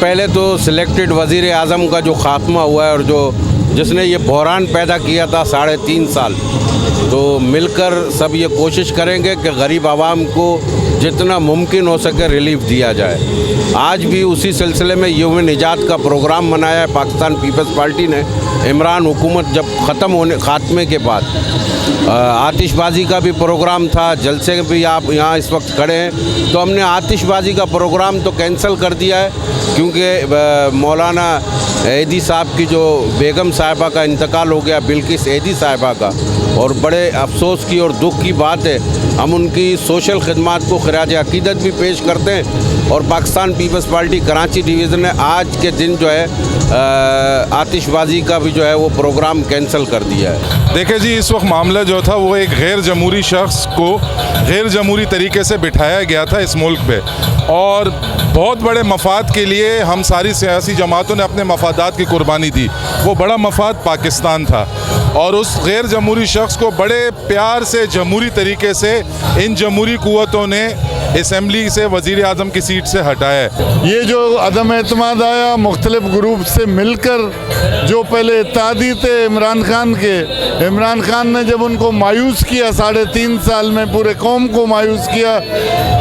पहले तो सिलेक्टेड वज़ीर आज़म का जो ख़ात्मा हुआ है और जिसने ये बहरान पैदा किया था 3.5 साल, तो मिलकर सब ये कोशिश करेंगे कि गरीब आवाम को जितना मुमकिन हो सके रिलीफ दिया जाए। आज भी उसी सिलसिले में यौम निजात का प्रोग्राम मनाया है पाकिस्तान पीपल्स पार्टी ने। इमरान हुकूमत जब ख़ात्मे के बाद आतिशबाजी का भी प्रोग्राम था, जलसे भी आप यहाँ इस वक्त खड़े हैं, तो हमने आतिशबाजी का प्रोग्राम तो कैंसिल कर दिया है क्योंकि मौलाना ऐदी साहब की जो बेगम साहिबा का इंतकाल हो गया, बिल्किस ऐदी साहिबा का, और बड़े अफसोस की और दुख की बात है। हम उनकी सोशल खिदमात को खराज अकीदत भी पेश करते हैं और Pakistan People's Party Karachi division ने आज के दिन जो है आतिशबाजी का भी जो है वो प्रोग्राम कैंसिल कर दिया है। देखिए जी, इस वक्त मामला जो था वो एक गैर जमहूरी शख्स को गैर जमहूरी तरीके से बिठाया गया था इस मुल्क पे, और बहुत बड़े मफाद के लिए हम सारी सियासी जमातों ने अपने मफादात की कुर्बानी दी। वो बड़ा मफाद पाकिस्तान था और उस गैर जमहूरी शख्स को बड़े प्यार से जमहूरी तरीके से इन जमहूरी कुव्वतों ने असम्बली से वज़ीर आज़म की सीट से हटाया है। ये जो अदम एतमाद आया मुख्तलिफ ग्रुप से मिलकर, जो पहले इत्तेहादी थे इमरान खान के, इमरान खान ने जब उनको मायूस किया 3.5 साल में, पूरे कौम को मायूस किया,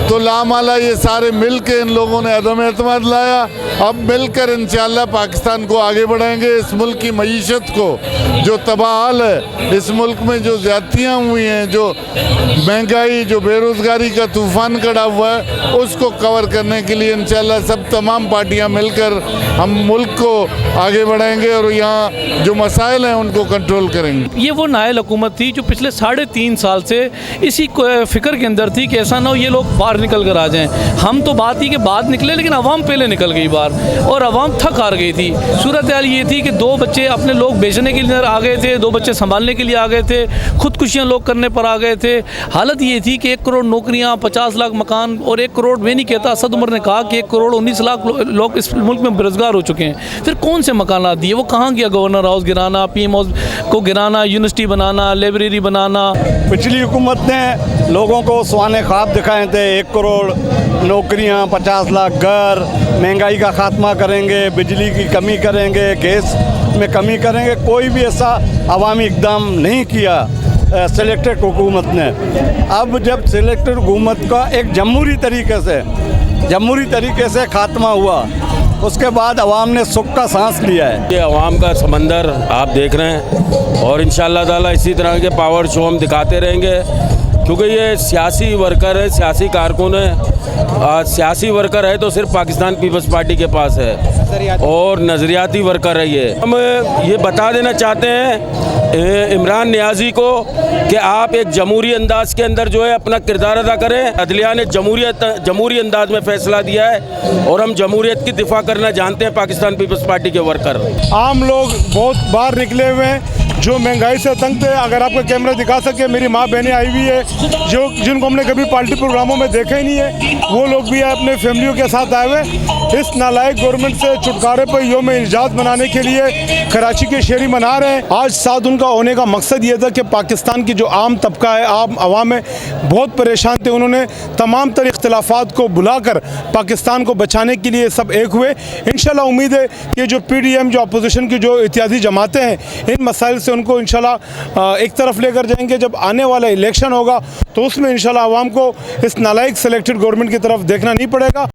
तो लामाला ये सारे मिल के इन लोगों ने अदम एतमाद लाया। अब मिलकर इंशाअल्लाह पाकिस्तान को आगे बढ़ाएंगे। इस मुल्क की मईशत को जो तबाह है, इस मुल्क में जो ज़्यादतियाँ हुई हैं, जो महंगाई, जो बेरोज़गारी का तूफ़ान खड़ा हुआ है, उसको कवर करने के लिए इंशाअल्लाह सब तमाम पार्टियां मिलकर हम मुल्क को आगे बढ़ाएंगे और यहाँ जो मसाइल हैं उनको कंट्रोल करेंगे। ये वो नायल हुकूमत थी जो पिछले 3.5 साल से इसी फ़िक्र के अंदर थी कि ऐसा ना हो ये लोग बाहर निकल कर आ जाएं। हम तो बात ही कि बाद निकले, लेकिन अवाम पहले निकल गई बाहर और अवाम थक हार गई थी। सूरत हाल ये थी कि 2 बच्चे अपने लोग बेचने के लिए आ गए थे, 2 बच्चे संभालने के लिए आ गए थे, खुदकुशियाँ लोग करने पर आ गए थे। हालत ये थी कि 1 करोड़ नौकरियाँ, 50 लाख मकान, और 1 करोड़ मैं नहीं कहता, असद उमर ने कहा कि 1 करोड़ 19 लाख लोग इस मुल्क में बेरोजगार हो चुके हैं। फिर कौन से मकान दिए? वो कहाँ गया? गवर्नर हाउस गिराना, PM हाउस को गिराना, यूनिवर्सिटी बनाना, लाइब्रेरी बनाना। पिछली हुकूमत ने लोगों को सुहाने ख्वाब दिखाए थे, 1 करोड़ नौकरियाँ, 50 लाख घर, महंगाई का खात्मा करेंगे, बिजली की कमी करेंगे, गैस में कमी करेंगे। कोई भी ऐसा अवामी इक़दाम नहीं किया सिलेक्टेड हुकूमत ने। अब जब सिलेक्टेड हुकूमत का एक जमहूरी तरीके से खात्मा हुआ, उसके बाद अवाम ने सुख का सांस लिया है। ये अवाम का समंदर आप देख रहे हैं और इंशाअल्लाह ताला इसी तरह के पावर शो हम दिखाते रहेंगे, क्योंकि ये सियासी वर्कर है, सियासी कारकुन है। सियासी वर्कर है तो सिर्फ पाकिस्तान पीपल्स पार्टी के पास है, और नज़रियाती वर्कर है ये। हम ये बता देना चाहते हैं इमरान नियाज़ी को कि आप एक जमहूरी अंदाज के अंदर जो है अपना किरदार अदा करें। अदलिया ने जमहूरी अंदाज में फ़ैसला दिया है और हम जमहूरियत की दिफा करना जानते हैं पाकिस्तान पीपल्स पार्टी के वर्कर। आम लोग बहुत बाहर निकले हुए हैं जो महंगाई से तंग थे। अगर आपका कैमरा दिखा सके, मेरी माँ बहनें आई हुई है जिनको हमने कभी पार्टी प्रोग्रामों में देखा ही नहीं है, वो लोग भी अपने फैमिलियों के साथ आए हुए। इस नालायक गवर्नमेंट से छुटकारे पर यौम निजात मनाने के लिए कराची के शहरी मना रहे हैं। आज साथ उनका होने का मकसद ये था कि पाकिस्तान की जो आम तबका है, आम अवाम है, बहुत परेशान थे। उन्होंने तमाम तरह इख्तिलाफात को बुलाकर पाकिस्तान को बचाने के लिए सब एक हुए। इंशाल्लाह उम्मीद है कि जो PDM, जो अपोजिशन की जो इत्यादी जमातें हैं, इन मसाइल से उनको इंशाल्लाह एक तरफ लेकर जाएंगे। जब आने वाला इलेक्शन होगा तो उसमें इंशाल्लाह अवाम को इस नालायक सिलेक्टेड गवर्नमेंट की तरफ देखना नहीं पड़ेगा।